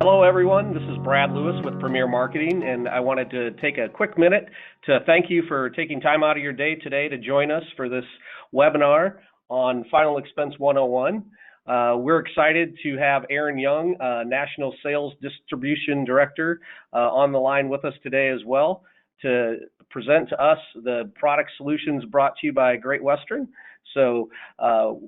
Hello, everyone. This is Brad Lewis with Premier Marketing, and I wanted to take a quick minute to thank you for taking time out of your day today to join us for this webinar on Final Expense 101. We're excited to have Aaron Young, National Sales Distribution Director, on the line with us today as well to present to us the product solutions brought to you by Great Western. So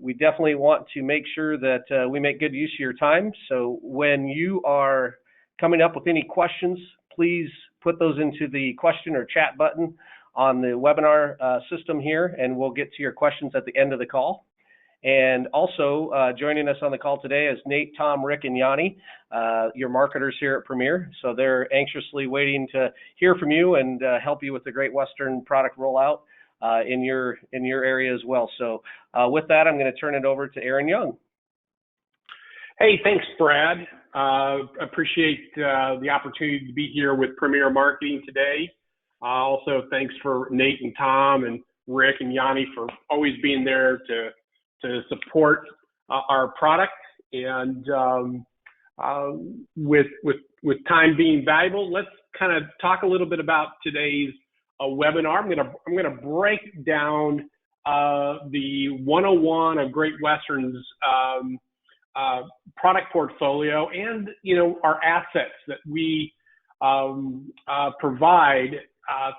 we definitely want to make sure that we make good use of your time. So when you are coming up with any questions, please put those into the question or chat button on the webinar system here, and we'll get to your questions at the end of the call. And also joining us on the call today is Nate, Tom, Rick, and Yanni, your marketers here at Premier. So they're anxiously waiting to hear from you and help you with the Great Western product rollout in your area as well. So with that, I'm going to turn it over to Aaron Young. Hey, thanks, Brad. Appreciate the opportunity to be here with Premier Marketing today. Also, thanks for Nate and Tom and Rick and Yanni for always being there to support our product. And with time being valuable, let's kind of talk a little bit about today's webinar. I'm gonna break down the 101 of Great Western's product portfolio and our assets that we provide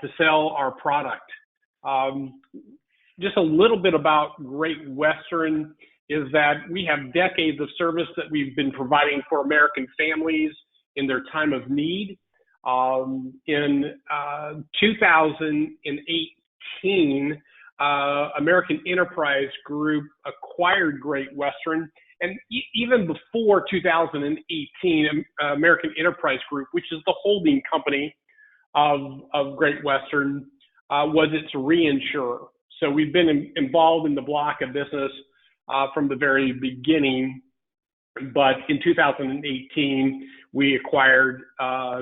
to sell our product. Just a little bit about Great Western is that we have decades of service that we've been providing for American families in their time of need. In 2018, American Enterprise Group acquired Great Western, and even before 2018, American Enterprise Group, which is the holding company of Great Western, was its reinsurer. So we've been involved in the block of business from the very beginning, but in 2018, we acquired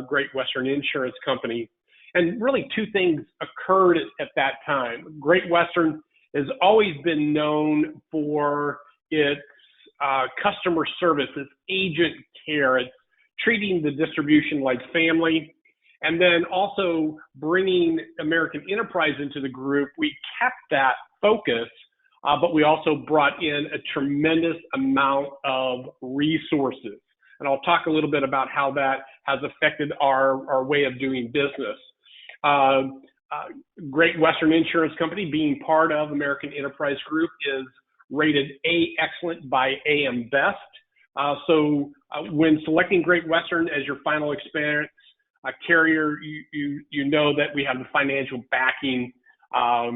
Great Western Insurance Company. And really two things occurred at that time. Great Western has always been known for its customer service, its agent care, it's treating the distribution like family. And then also bringing American Enterprise into the group, we kept that focus, but we also brought in a tremendous amount of resources. And I'll talk a little bit about how that has affected our way of doing business. Great Western Insurance Company, being part of American Enterprise Group, is rated A Excellent by AM Best. So when selecting Great Western as your final expense carrier, you know that we have the financial backing of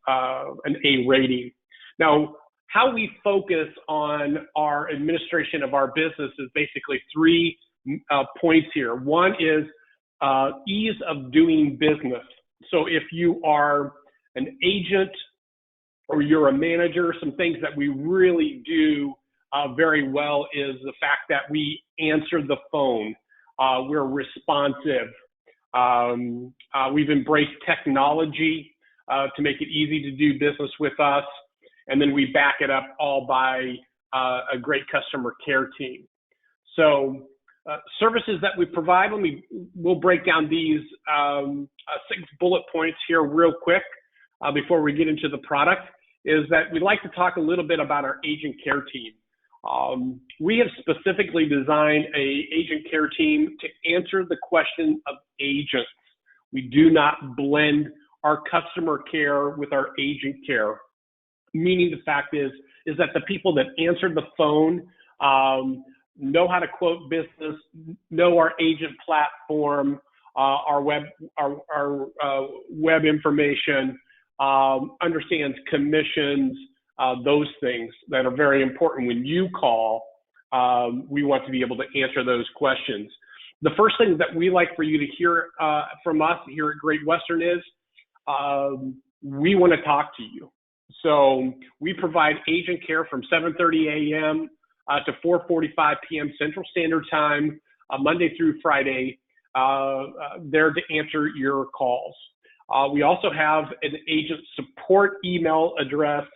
an A rating. Now, how we focus on our administration of our business is basically three points here. One is ease of doing business. So if you are an agent or you're a manager, some things that we really do very well is the fact that we answer the phone. We're responsive. We've embraced technology to make it easy to do business with us. And then we back it up all by a great customer care team. So services that we provide, we'll break down these 6 bullet points here real quick before we get into the product, is that we'd like to talk a little bit about our agent care team. We have specifically designed an agent care team to answer the question of agents. We do not blend our customer care with our agent care, meaning the fact is that the people that answer the phone know how to quote business, know our agent platform, our web information, understands commissions, those things that are very important when you call. We want to be able to answer those questions. The first thing that we like for you to hear from us here at Great Western is we want to talk to you. So we provide agent care from 7:30 a.m. To 4:45 p.m. Central Standard Time, Monday through Friday, there to answer your calls. We also have an agent support email address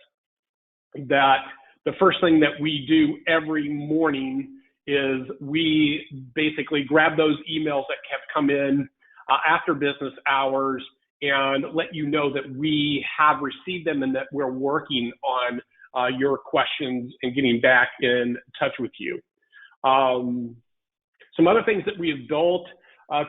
that the first thing that we do every morning is we basically grab those emails that have come in after business hours and let you know that we have received them and that we're working on your questions and getting back in touch with you. Some other things that we've built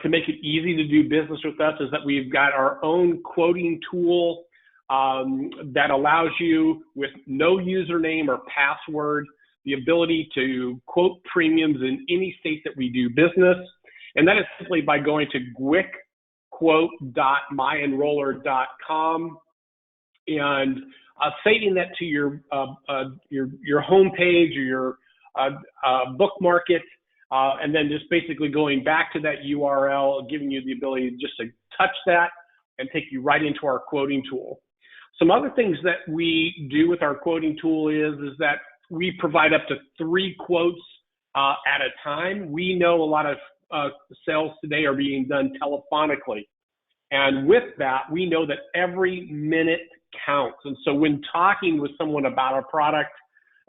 to make it easy to do business with us is that we've got our own quoting tool that allows you, with no username or password, the ability to quote premiums in any state that we do business. And that is simply by going to quickquote.myenroller.com and saving that to your homepage or your bookmark it, and then just basically going back to that URL, giving you the ability just to touch that and take you right into our quoting tool. Some other things that we do with our quoting tool is that we provide up to 3 quotes at a time. We know a lot of sales today are being done telephonically. And with that, we know that every minute counts. And so when talking with someone about a product,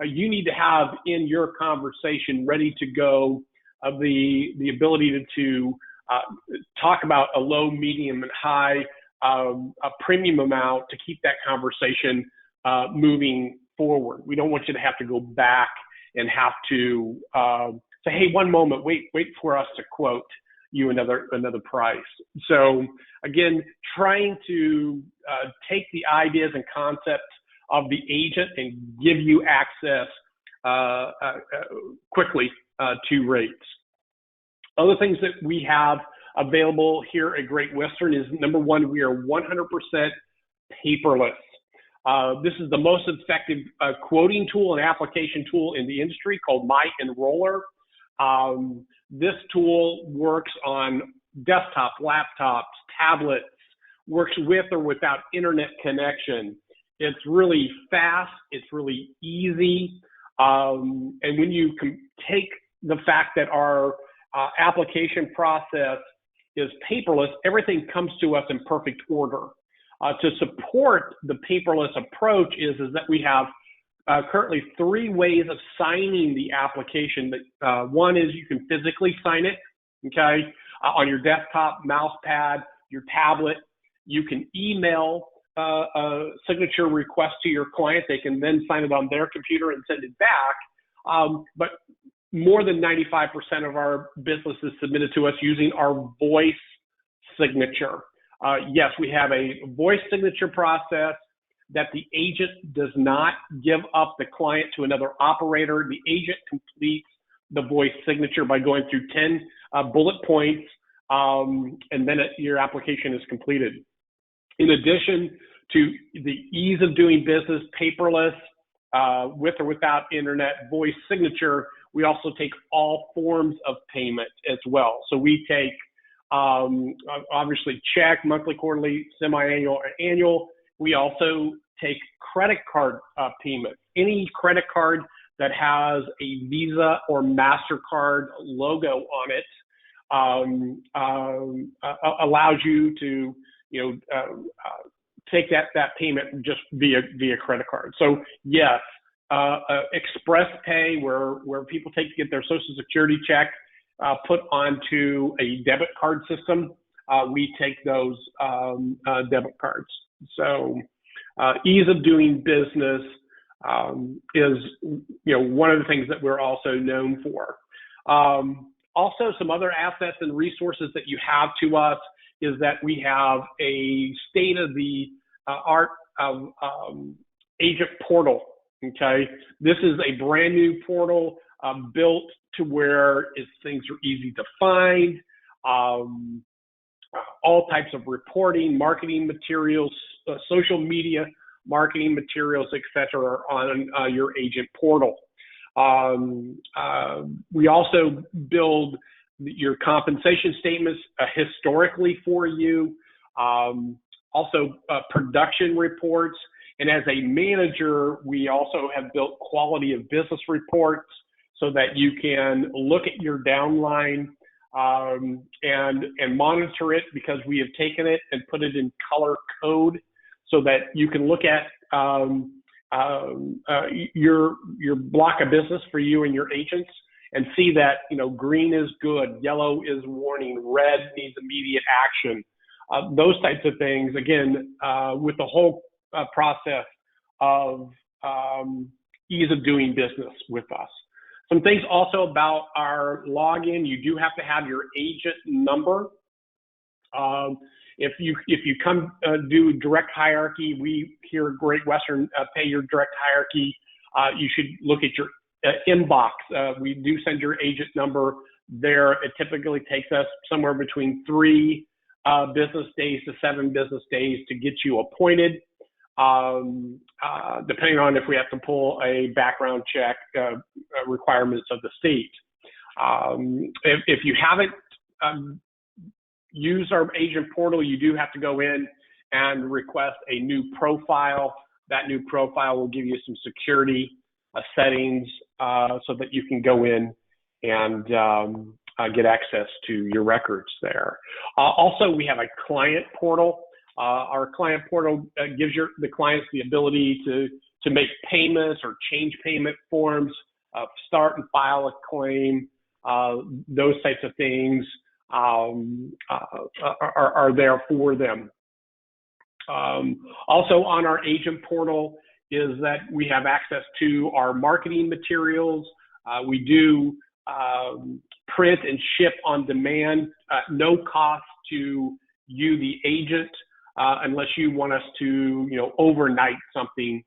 you need to have in your conversation ready to go the ability to talk about a low, medium, and high a premium amount to keep that conversation moving forward. We don't want you to have to go back and have to say, hey, one moment, wait for us to quote you another price. So again, trying to take the ideas and concepts of the agent and give you access quickly to rates. Other things that we have available here at Great Western is, number one, we are 100% paperless. This is the most effective quoting tool and application tool in the industry, called MyEnroller. This tool works on desktop, laptops, tablets, works with or without internet connection. It's really fast, it's really easy, and when you can take the fact that our application process is paperless, everything comes to us in perfect order. To support the paperless approach is that we have currently 3 ways of signing the application. One is you can physically sign it, okay, on your desktop, mouse pad, your tablet. You can email a signature request to your client. They can then sign it on their computer and send it back. But more than 95% of our business is submitted to us using our voice signature. Yes, we have a voice signature process that the agent does not give up the client to another operator. The agent completes the voice signature by going through 10 bullet points, and then your application is completed. In addition to the ease of doing business, paperless, with or without internet, voice signature, we also take all forms of payment as well. So we take obviously check, monthly, quarterly, semi-annual, or annual. We also take credit card payment. Any credit card that has a Visa or MasterCard logo on it allows you to take that payment just via credit card. So yes, express pay, where people take to get their Social Security check put onto a debit card system, we take those debit cards. So ease of doing business is one of the things that we're also known for. Also, some other assets and resources that you have to us is that we have a state-of-the-art agent portal. Okay, this is a brand new portal built to where things are easy to find. All types of reporting, marketing materials, social media marketing materials, etc., are on your agent portal. We also build your compensation statements historically for you. Also production reports. And as a manager, we also have built quality of business reports so that you can look at your downline and monitor it, because we have taken it and put it in color code so that you can look at your block of business for you and your agents and see that, green is good, yellow is warning, red needs immediate action. Those types of things, again, with the whole process of ease of doing business with us. Some things also about our login: you do have to have your agent number. If you come do direct hierarchy, we here at Great Western pay your direct hierarchy. You should look at your inbox. We do send your agent number there. It typically takes us somewhere between 3 business days to 7 business days to get you appointed, depending on if we have to pull a background check requirements of the state. If you haven't use our agent portal, you do have to go in and request a new profile. That new profile will give you some security settings so that you can go in and get access to your records there. Also, we have a client portal. Our client portal gives the clients the ability to make payments or change payment forms, start and file a claim. Those types of things are there for them. Also on our agent portal is that we have access to our marketing materials. We do print and ship on demand, no cost to you, the agent, unless you want us to, overnight something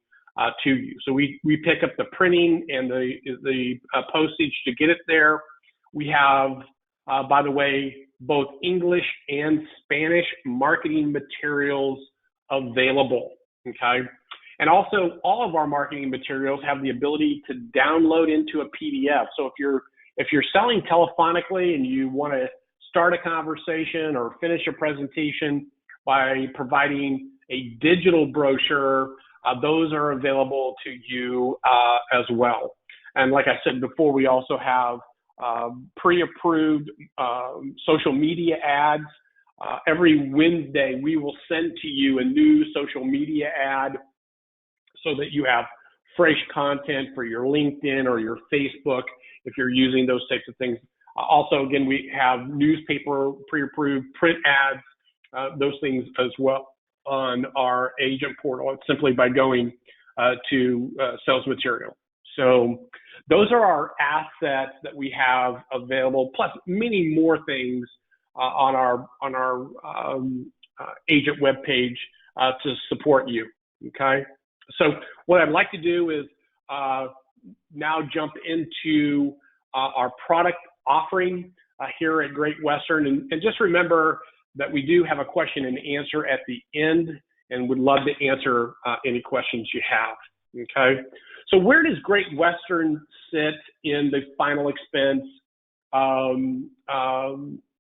to you. So we pick up the printing and the postage to get it there. We have, by the way, both English and Spanish marketing materials available, okay? And also, all of our marketing materials have the ability to download into a PDF. So if you're selling telephonically and you want to start a conversation or finish a presentation by providing a digital brochure, those are available to you as well. And like I said before, we also have pre-approved social media ads. Every Wednesday, we will send to you a new social media ad so that you have fresh content for your LinkedIn or your Facebook if you're using those types of things. Also, again, we have newspaper pre-approved print ads, those things as well on our agent portal. It's simply by going to sales material. So those are our assets that we have available, plus many more things on our agent webpage to support you. Okay. So what I'd like to do is now jump into our product offering here at Great Western, and just remember that we do have a question and answer at the end, and would love to answer any questions you have. Okay. So where does Great Western sit in the final expense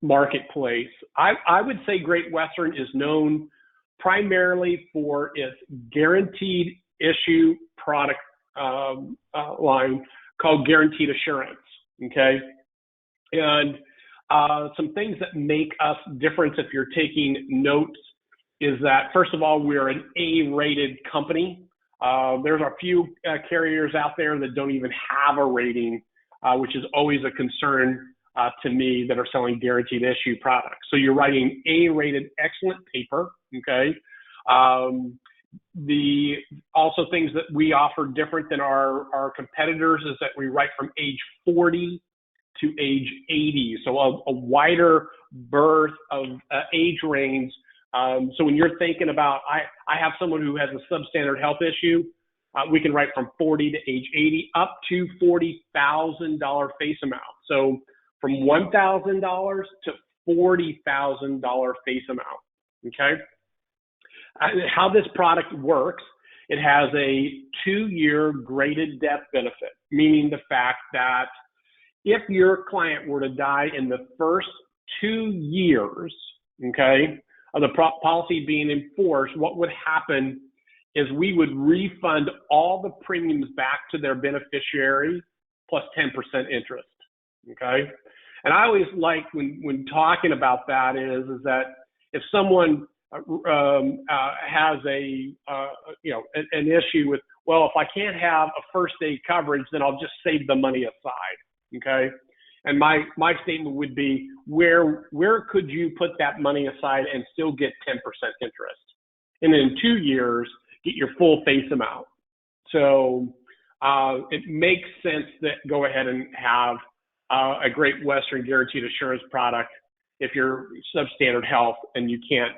marketplace? I would say Great Western is known primarily for its guaranteed issue product line called Guaranteed Assurance, okay? And some things that make us different, if you're taking notes, is that, first of all, we're an A-rated company. There's a few carriers out there that don't even have a rating, which is always a concern to me, that are selling guaranteed issue products. So you're writing A-rated excellent paper, okay? Also things that we offer different than our competitors is that we write from age 40 to age 80. So a wider berth of age range. So when you're thinking about, I have someone who has a substandard health issue, we can write from 40 to age 80 up to $40,000 face amount. So from $1,000 to $40,000 face amount, okay? How this product works, it has a 2-year graded death benefit, meaning the fact that if your client were to die in the first 2 years, okay, of the policy being enforced, what would happen is we would refund all the premiums back to their beneficiary plus 10% interest, okay? And I always like when talking about that is that if someone has an issue with, well, if I can't have a first aid coverage, then I'll just save the money aside. Okay. And my statement would be, where could you put that money aside and still get 10% interest? And in 2 years, get your full face amount. So it makes sense that go ahead and have a Great Western Guaranteed Assurance product if you're substandard health and you can't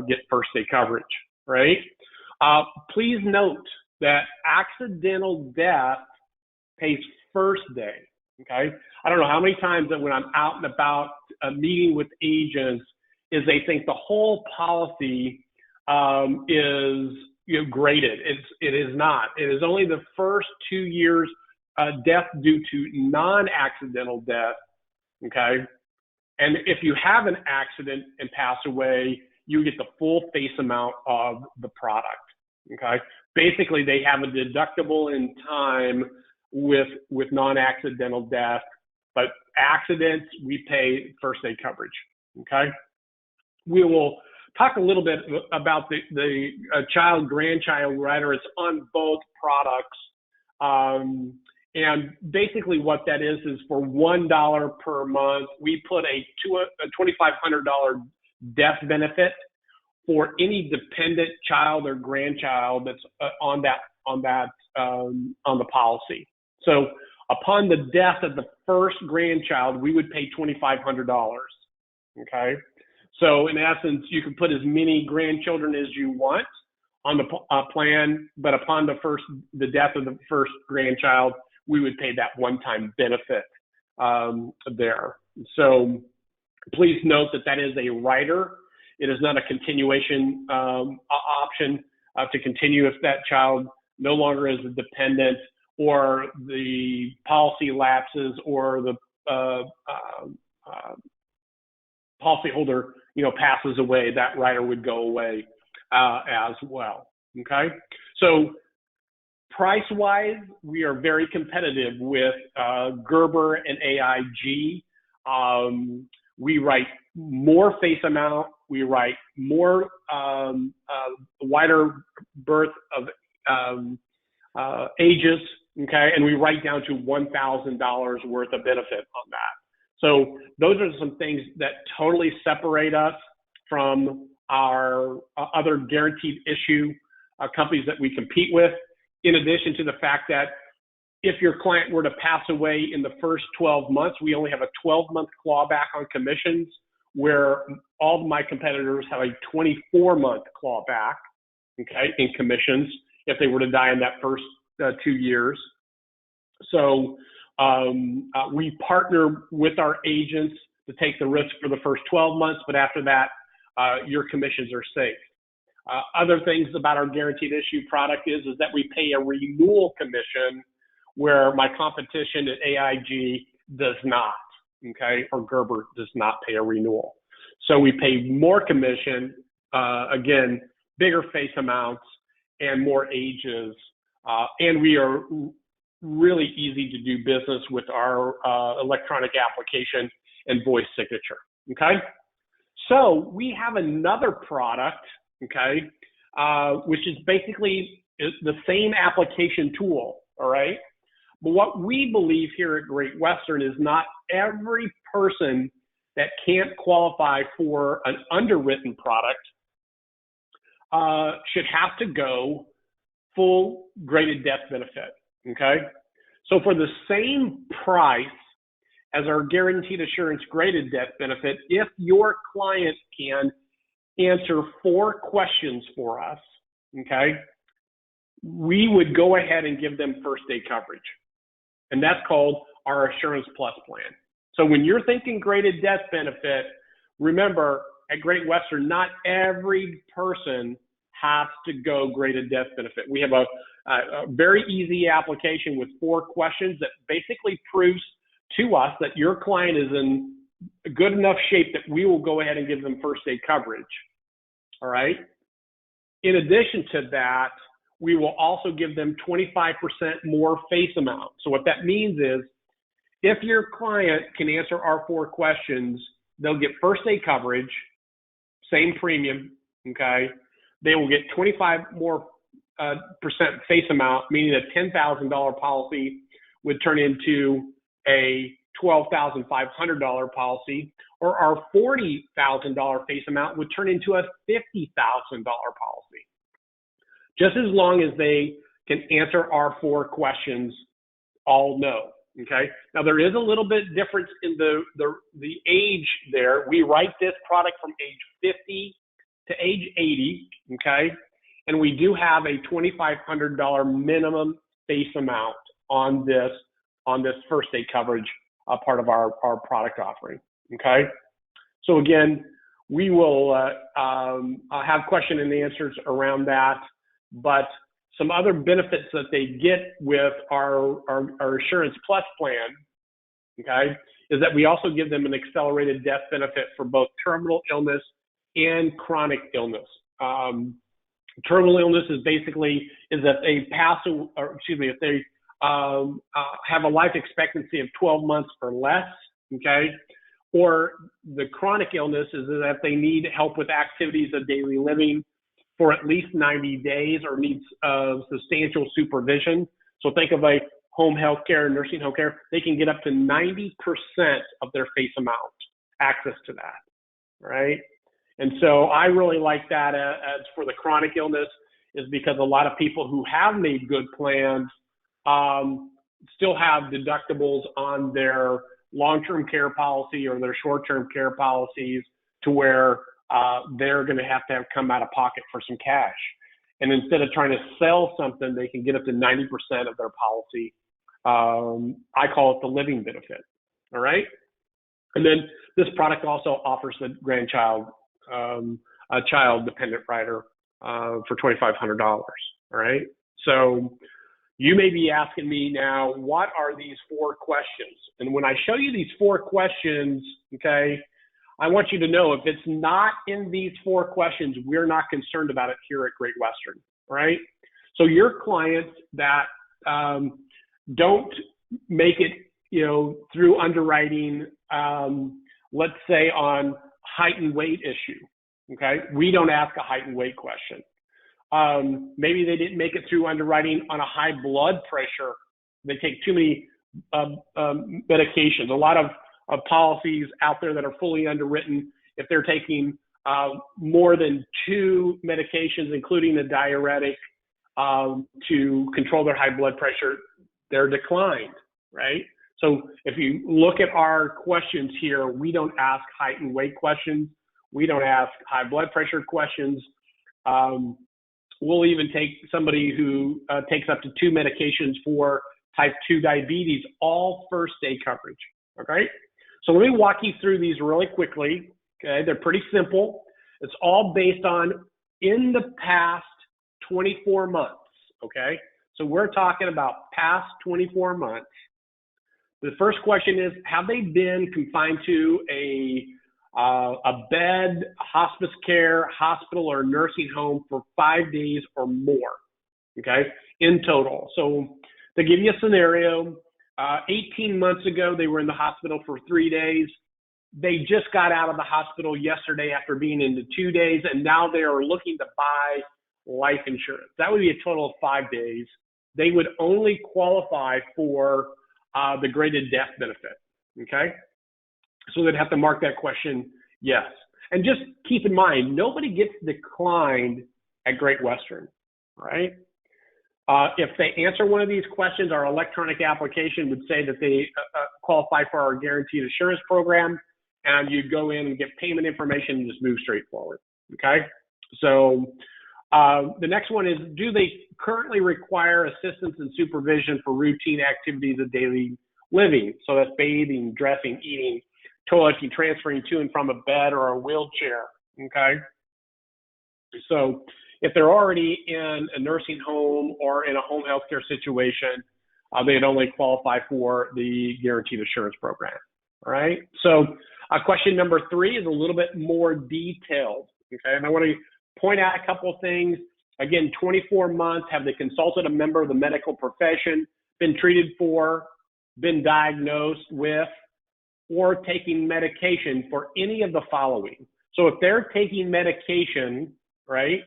get first day coverage, right? Please note that accidental death pays first day, okay? I don't know how many times that when I'm out and about meeting with agents is they think the whole policy is graded. It is not. It is only the first 2 years death due to non-accidental death, okay? And if you have an accident and pass away, you get the full face amount of the product, okay? Basically, they have a deductible in time with non-accidental death, but accidents, we pay first aid coverage, okay? We will talk a little bit about the child-grandchild rider. It's on both products. And basically what that is for $1 per month, we put a $2,500 death benefit for any dependent child or grandchild that's on the policy. So upon the death of the first grandchild, we would pay $2,500. Okay. So in essence, you can put as many grandchildren as you want on the plan, but upon the death of the first grandchild, we would pay that one-time benefit there. So please note that is a rider. It is not a continuation option to continue if that child no longer is a dependent or the policy lapses or the policyholder passes away. That rider would go away as well. Okay, so price-wise, we are very competitive with Gerber and AIG. We write more face amount. We write more wider berth of ages, okay, and we write down to $1,000 worth of benefit on that. So those are some things that totally separate us from our other guaranteed issue companies that we compete with, in addition to the fact that if your client were to pass away in the first 12 months, we only have a 12-month clawback on commissions, where all of my competitors have a 24-month clawback, okay, in commissions if they were to die in that first 2 years. So we partner with our agents to take the risk for the first 12 months, but after that, your commissions are safe. Other things about our guaranteed issue product is that we pay a renewal commission, where my competition at AIG does not, okay, or Gerber does not pay a renewal. So we pay more commission, again, bigger face amounts and more ages, and we are really easy to do business with our electronic application and voice signature, okay? So we have another product, okay, which is basically the same application tool, all right? But what we believe here at Great Western is not every person that can't qualify for an underwritten product should have to go full graded death benefit, okay? So for the same price as our guaranteed assurance graded death benefit, if your client can answer 4 questions for us, okay, we would go ahead and give them first day coverage. And that's called our Assurance Plus plan. So when you're thinking graded death benefit, remember at Great Western, not every person has to go graded death benefit. We have a very easy application with 4 questions that basically proves to us that your client is in good enough shape that we will go ahead and give them first aid coverage. All right. In addition to that, we will also give them 25% more face amount. So what that means is, if your client can answer our 4 questions, they'll get first aid coverage, same premium, okay? They will get 25 more percent face amount, meaning a $10,000 policy would turn into a $12,500 policy, or our $40,000 face amount would turn into a $50,000 policy. Just as long as they can answer our 4 questions, all no. Okay. Now there is a little bit difference in the age there. We write this product from age 50 to age 80. Okay. And we do have a $2,500 minimum face amount on this first aid coverage part of our product offering. Okay. So again, we will have question and answers around that, but some other benefits that they get with our Assurance Plus plan, okay, is that we also give them an accelerated death benefit for both terminal illness and chronic illness. Terminal illness is basically if they if they have a life expectancy of 12 months or less, okay, or the chronic illness is that they need help with activities of daily living for at least 90 days or needs substantial supervision. So think of a home health care, nursing home care, they can get up to 90% of their face amount access to that, right? And so I really like that as for the chronic illness is because a lot of people who have made good plans still have deductibles on their long-term care policy or their short-term care policies to where they're going to have come out of pocket for some cash. And instead of trying to sell something, they can get up to 90% of their policy. I call it the living benefit. All right. And then this product also offers the grandchild, a child dependent rider for $2,500. All right. So you may be asking me now, what are these 4 questions? And when I show you these 4 questions, okay, I want you to know if it's not in these 4 questions, we're not concerned about it here at Great Western, right? So your clients that don't make it, through underwriting, let's say on height and weight issue, okay? We don't ask a height and weight question. Maybe they didn't make it through underwriting on a high blood pressure. They take too many medications. A lot of policies out there that are fully underwritten, if they're taking more than 2 medications, including a diuretic, to control their high blood pressure, they're declined, right? So if you look at our questions here, we don't ask height and weight questions. We don't ask high blood pressure questions. We'll even take somebody who takes up to 2 medications for type 2 diabetes, all first aid coverage, okay? So let me walk you through these really quickly, okay? They're pretty simple. It's all based on in the past 24 months, okay? So we're talking about past 24 months. The first question is, have they been confined to a bed, hospice care, hospital, or nursing home for 5 days or more, okay, in total? So to give you a scenario, 18 months ago, they were in the hospital for 3 days. They just got out of the hospital yesterday after being in 2 days, and now they are looking to buy life insurance. That would be a total of 5 days. They would only qualify for the graded death benefit, okay? So they'd have to mark that question yes. And just keep in mind, nobody gets declined at Great Western, right? If they answer one of these questions, our electronic application would say that they qualify for our guaranteed assurance program, and you go in and get payment information and just move straight forward, okay? So the next one is, do they currently require assistance and supervision for routine activities of daily living? So that's bathing, dressing, eating, toileting, transferring to and from a bed or a wheelchair, okay? So if they're already in a nursing home or in a home health care situation, they'd only qualify for the guaranteed assurance program, all right? So question number 3 is a little bit more detailed, okay? And I want to point out a couple of things. Again, 24 months, have they consulted a member of the medical profession, been treated for, been diagnosed with, or taking medication for any of the following? So if they're taking medication, right,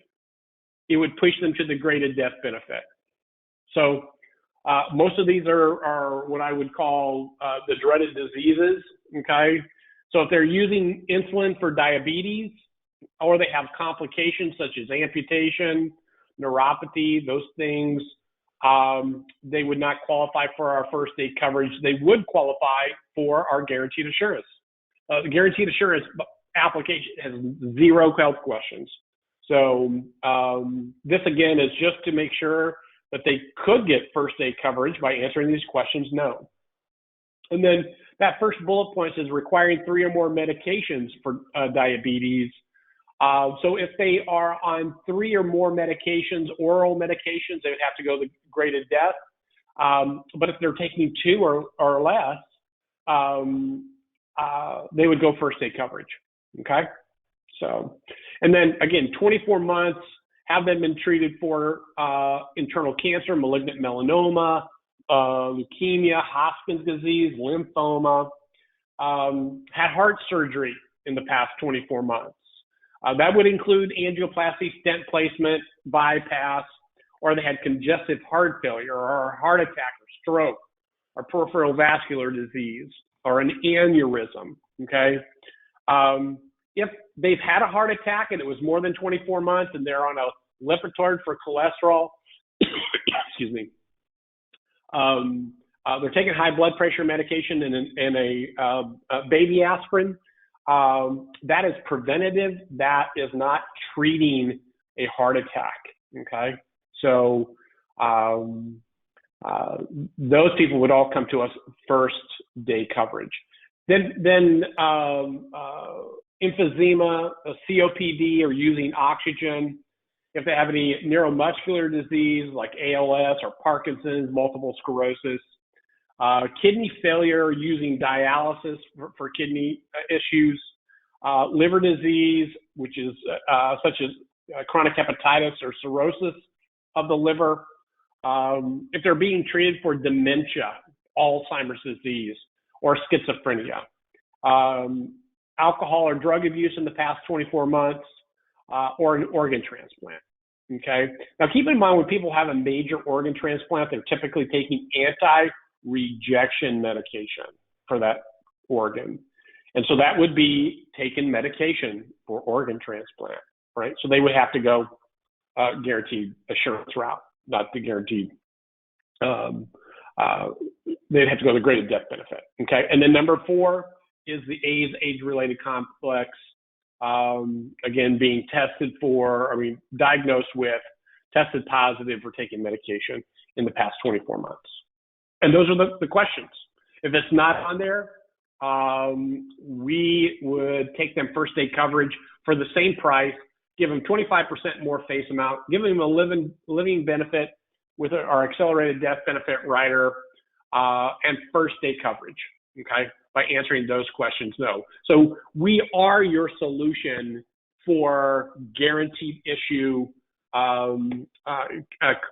it would push them to the graded death benefit. So Most of these are what I would call the dreaded diseases, okay? So if they're using insulin for diabetes, or they have complications such as amputation, neuropathy, those things, they would not qualify for our first aid coverage. They would qualify for our guaranteed assurance. The guaranteed assurance application has 0 health questions. So this again is just to make sure that they could get first aid coverage by answering these questions no. And then that first bullet point is requiring 3 or more medications for diabetes. So if they are on 3 or more medications, oral medications, they would have to go the grade of death. But if they're taking 2 or less, they would go first aid coverage. Okay. So, and then again, 24 months, have them been treated for internal cancer, malignant melanoma, leukemia, Hodgkin's disease, lymphoma, had heart surgery in the past 24 months. That would include angioplasty, stent placement, bypass, or they had congestive heart failure or a heart attack or stroke or peripheral vascular disease or an aneurysm, okay? If they've had a heart attack and it was more than 24 months and they're on a Lipitor for cholesterol, excuse me, they're taking high blood pressure medication and a baby aspirin, that is preventative. That is not treating a heart attack, okay? So those people would all come to us first day coverage. Then emphysema, COPD, or using oxygen. If they have any neuromuscular disease like ALS or Parkinson's, multiple sclerosis, kidney failure using dialysis for kidney issues, liver disease, which is such as chronic hepatitis or cirrhosis of the liver. If they're being treated for dementia, Alzheimer's disease, or schizophrenia, alcohol or drug abuse in the past 24 months, or an organ transplant. Okay. Now keep in mind when people have a major organ transplant, they're typically taking anti-rejection medication for that organ. And so that would be taking medication for organ transplant, right? So they would have to go guaranteed assurance route, not the guaranteed, they'd have to go the graded death benefit, okay? And then number 4 is the AIDS, age-related complex, again, being tested for, diagnosed with, tested positive for taking medication in the past 24 months. And those are the questions. If it's not on there, we would take them first aid coverage for the same price, give them 25% more face amount, give them a living benefit with our accelerated death benefit rider, and first aid coverage, okay, by answering those questions no. So we are your solution for guaranteed issue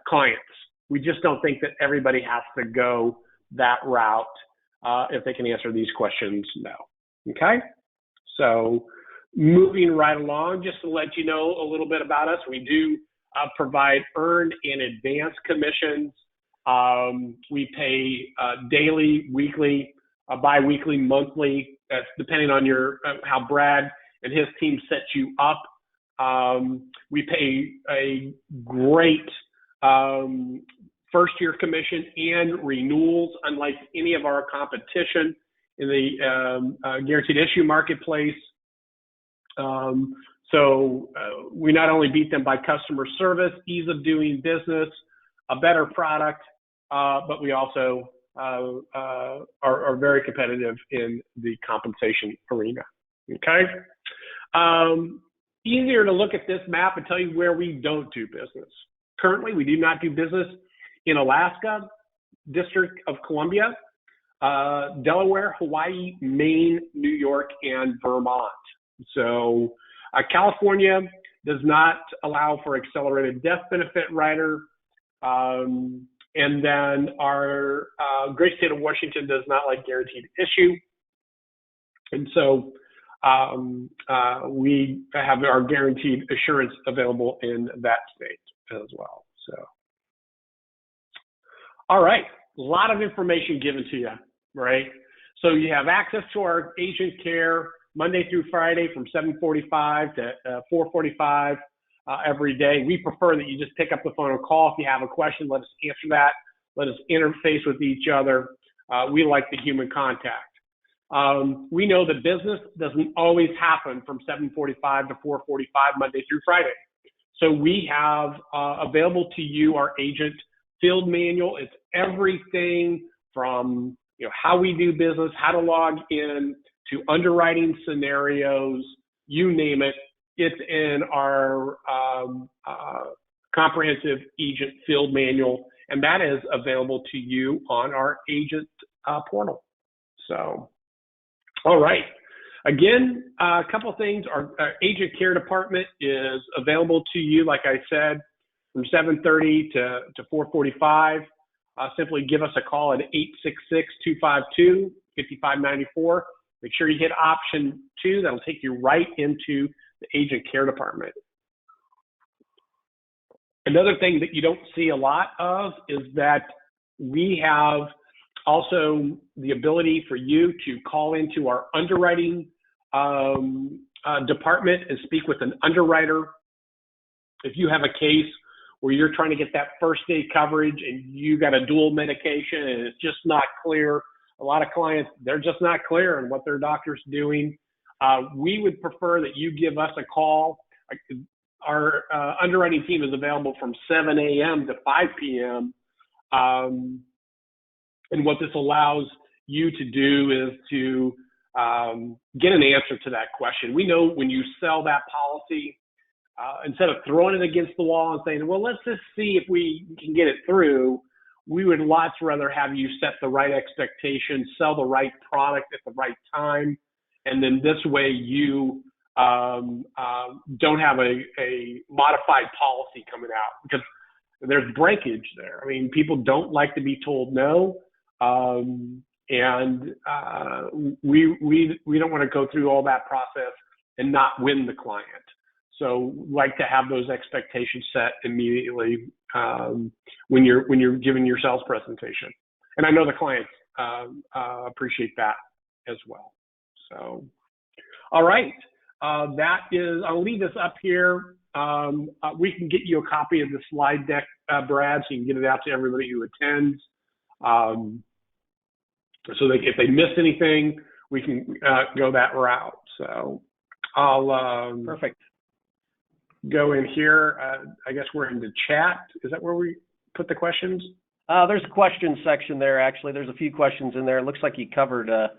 clients. We just don't think that everybody has to go that route if they can answer these questions no. Okay? So moving right along, just to let you know a little bit about us, we do provide earned and advanced commissions. We pay daily, weekly, bi-weekly, monthly, depending on how Brad and his team sets you up. We pay a great first-year commission and renewals, unlike any of our competition in the guaranteed issue marketplace. So we not only beat them by customer service, ease of doing business, a better product, but we also are very competitive in the compensation arena. Okay? Easier to look at this map and tell you where we don't do business. Currently, we do not do business in Alaska, District of Columbia, Delaware, Hawaii, Maine, New York, and Vermont. So California does not allow for accelerated death benefit rider. And then our great state of Washington does not like guaranteed issue. And so we have our guaranteed assurance available in that state as well. So, All right, a lot of information given to you, right? So you have access to our agent care Monday through Friday from 7:45 to 4:45 every day. We prefer that you just pick up the phone and call. If you have a question, let us answer that. Let us interface with each other. We like the human contact. We know that business doesn't always happen from 7:45 to 4:45 Monday through Friday. So we have available to you our agent field manual. It's everything from how we do business, how to log in, to underwriting scenarios, you name it. It's in our comprehensive agent field manual, and that is available to you on our agent portal. So, all right. Again, a couple of things. Our agent care department is available to you, like I said, from 7:30 to 4:45. Simply give us a call at 866-252-5594. Make sure you hit option 2. That'll take you right into the agent care department. Another thing that you don't see a lot of is that we have also the ability for you to call into our underwriting department and speak with an underwriter. If you have a case where you're trying to get that first day coverage and you got a dual medication and it's just not clear, a lot of clients, they're just not clear on what their doctor's doing. We would prefer that you give us a call. Our underwriting team is available from 7 a.m. to 5 p.m. And what this allows you to do is to get an answer to that question. We know when you sell that policy, instead of throwing it against the wall and saying, well, let's just see if we can get it through, we would lots rather have you set the right expectations, sell the right product at the right time, and then this way you don't have a modified policy coming out, because there's breakage there. I mean, people don't like to be told no, and we don't want to go through all that process and not win the client. So like to have those expectations set immediately when you're giving your sales presentation. And I know the clients appreciate that as well. So, all right, that is, I'll leave this up here. We can get you a copy of the slide deck, Brad, so you can get it out to everybody who attends. So that if they miss anything, we can go that route. So I'll Perfect. Go in here. I guess we're in the chat. Is that where we put the questions? There's a question section there, actually. There's a few questions in there. It looks like you covered a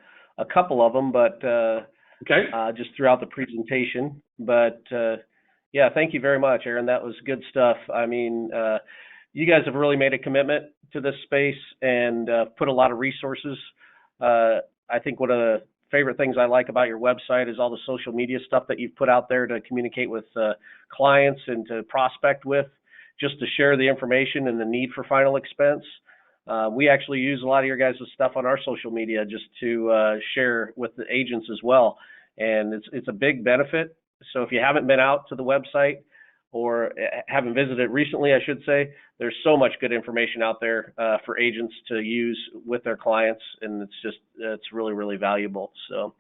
couple of them, but okay. Just throughout the presentation. But yeah, thank you very much, Aaron. That was good stuff. I mean, you guys have really made a commitment to this space and put a lot of resources. I think one of the favorite things I like about your website is all the social media stuff that you've put out there to communicate with clients and to prospect with, just to share the information and the need for final expense. We actually use a lot of your guys' stuff on our social media just to share with the agents as well. And it's a big benefit. So if you haven't been out to the website or haven't visited recently, I should say, there's so much good information out there for agents to use with their clients, and it's really, really valuable. So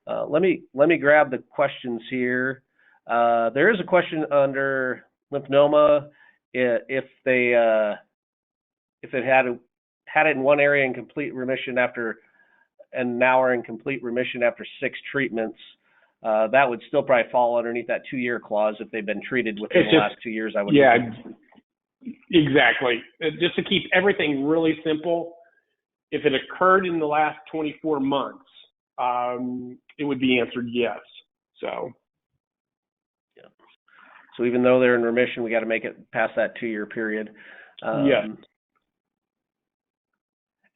let me grab the questions here. There is a question under lymphoma. If it had it in one area in complete remission and now are in complete remission after 6 treatments, that would still probably fall underneath that 2-year clause if they've been treated within the last 2 years, I would. Yeah, exactly. Just to keep everything really simple, if it occurred in the last 24 months, it would be answered yes. So. Yeah. So even though they're in remission, we got to make it past that 2-year period. Yeah.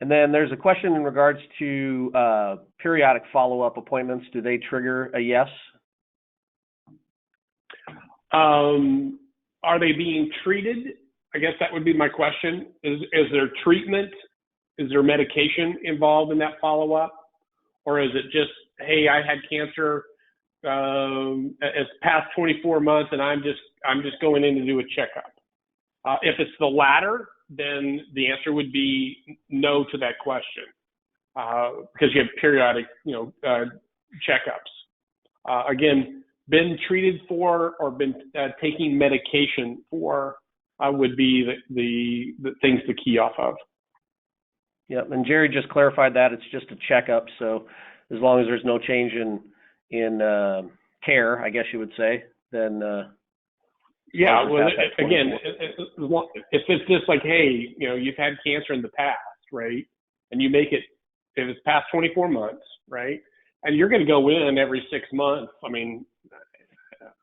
And then there's a question in regards to periodic follow-up appointments. Do they trigger a yes? Are they being treated? I guess that would be my question. Is there treatment? Is there medication involved in that follow-up? Or is it just, hey, I had cancer, it's past 24 months and I'm just going in to do a checkup? If it's the latter, then the answer would be no to that question, because you have periodic, checkups. Again, been treated for or been taking medication for would be the things to key off of. Yep, and Jerry just clarified that it's just a checkup, so as long as there's no change in care, I guess you would say, then yeah. Well, again, if it's just like, hey, you've had cancer in the past, right, and you make it, if it's past 24 months, right, and you're going to go in every 6 months. I mean,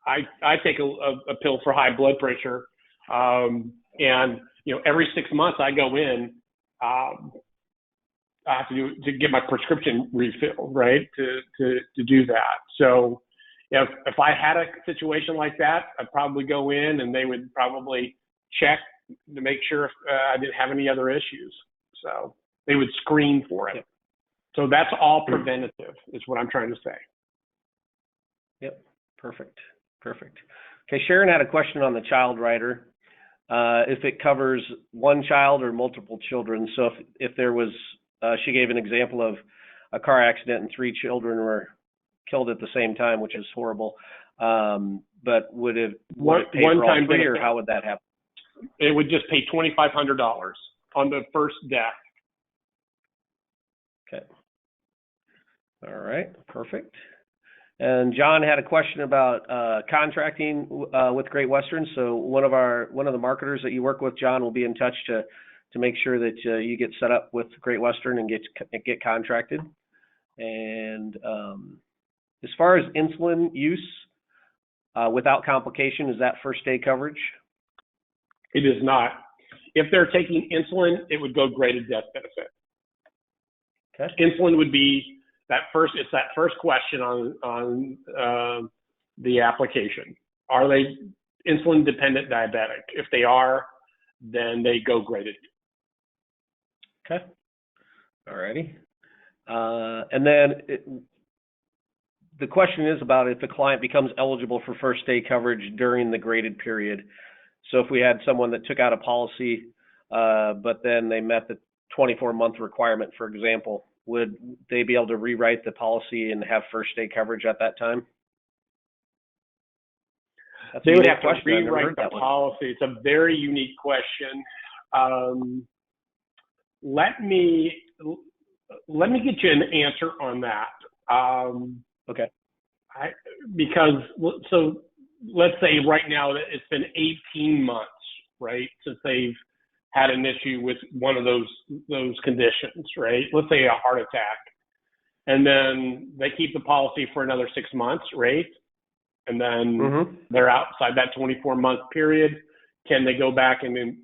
I take a pill for high blood pressure, and every 6 months I go in. I have to get my prescription refilled, right, to do that. So if I had a situation like that, I'd probably go in and they would probably check to make sure if I didn't have any other issues. So they would screen for it. Yep. So that's all preventative is what I'm trying to say. Yep, perfect. Okay, Sharon had a question on the child rider. If it covers one child or multiple children. So if there was, she gave an example of a car accident and 3 children were killed at the same time, which is horrible. But would it pay for all 3, or how would that happen? It would just pay $2,500 on the first death. Okay. All right, perfect. And John had a question about contracting with Great Western. So one of the marketers that you work with, John, will be in touch to make sure that you get set up with Great Western and get contracted. And as far as insulin use without complication, is that first day coverage? It is not. If they're taking insulin, it would go graded death benefit. Okay. Insulin would be it's that first question on the application. Are they insulin dependent diabetic? If they are, then they go graded. Okay. All righty. And then the question is about if the client becomes eligible for first day coverage during the graded period. So if we had someone that took out a policy, but then they met the 24-month requirement, for example, would they be able to rewrite the policy and have first day coverage at that time? They would have to rewrite the policy. It's a very unique question. Let me get you an answer on that. Okay. Because let's say right now it's been 18 months, right, since they've had an issue with one of those conditions, right? Let's say a heart attack, and then they keep the policy for another 6 months, right? And then they're outside that 24-month period. Can they go back and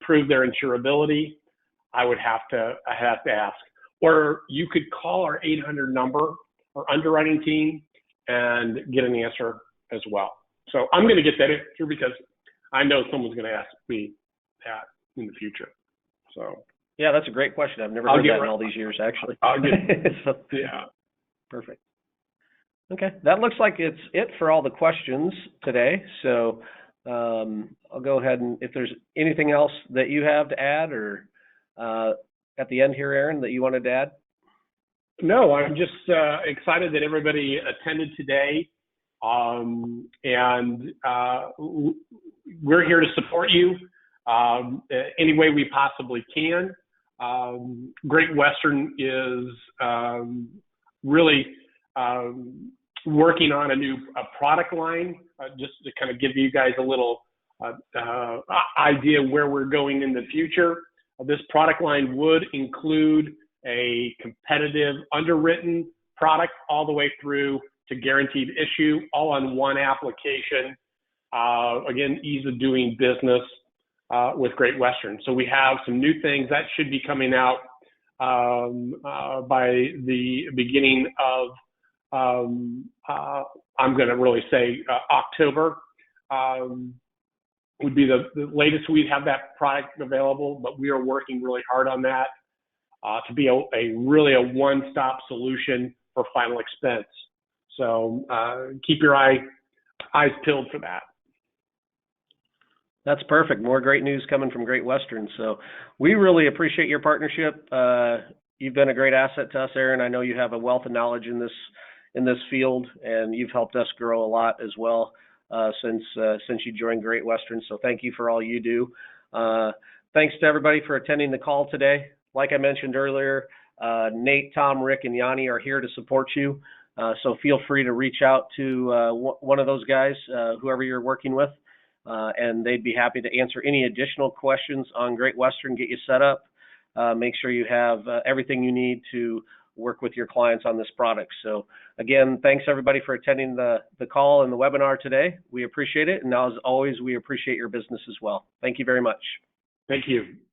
prove their insurability? I have to ask. Or you could call our 800 number, our underwriting team, and get an answer as well. So I'm going to get that answer because I know someone's going to ask me that in the future. So yeah, that's a great question. I've never heard that in all these years, actually. Yeah. Perfect. Okay, that looks like it's it for all the questions today. So I'll go ahead and if there's anything else that you have to add or at the end here, Aaron, that you wanted to add? No, I'm just excited that everybody attended today. And we're here to support you any way we possibly can. Great Western is really working on a product line, just to kind of give you guys a little idea where we're going in the future. This product line would include a competitive underwritten product all the way through to guaranteed issue, all on one application. Again, ease of doing business with Great Western. So we have some new things that should be coming out by the beginning of, I'm going to really say October would be the latest we'd have that product available, but we are working really hard on that to be really a one-stop solution for final expense. So keep your eyes peeled for that. That's perfect. More great news coming from Great Western. So we really appreciate your partnership. You've been a great asset to us, Aaron. I know you have a wealth of knowledge in this field, and you've helped us grow a lot as well since you joined Great Western. So thank you for all you do. Thanks to everybody for attending the call today. Like I mentioned earlier, Nate, Tom, Rick, and Yanni are here to support you. So feel free to reach out to one of those guys, whoever you're working with. And they'd be happy to answer any additional questions on Great Western, get you set up, make sure you have everything you need to work with your clients on this product. So again, thanks everybody for attending the call and the webinar today. We appreciate it. And as always, we appreciate your business as well. Thank you very much. Thank you.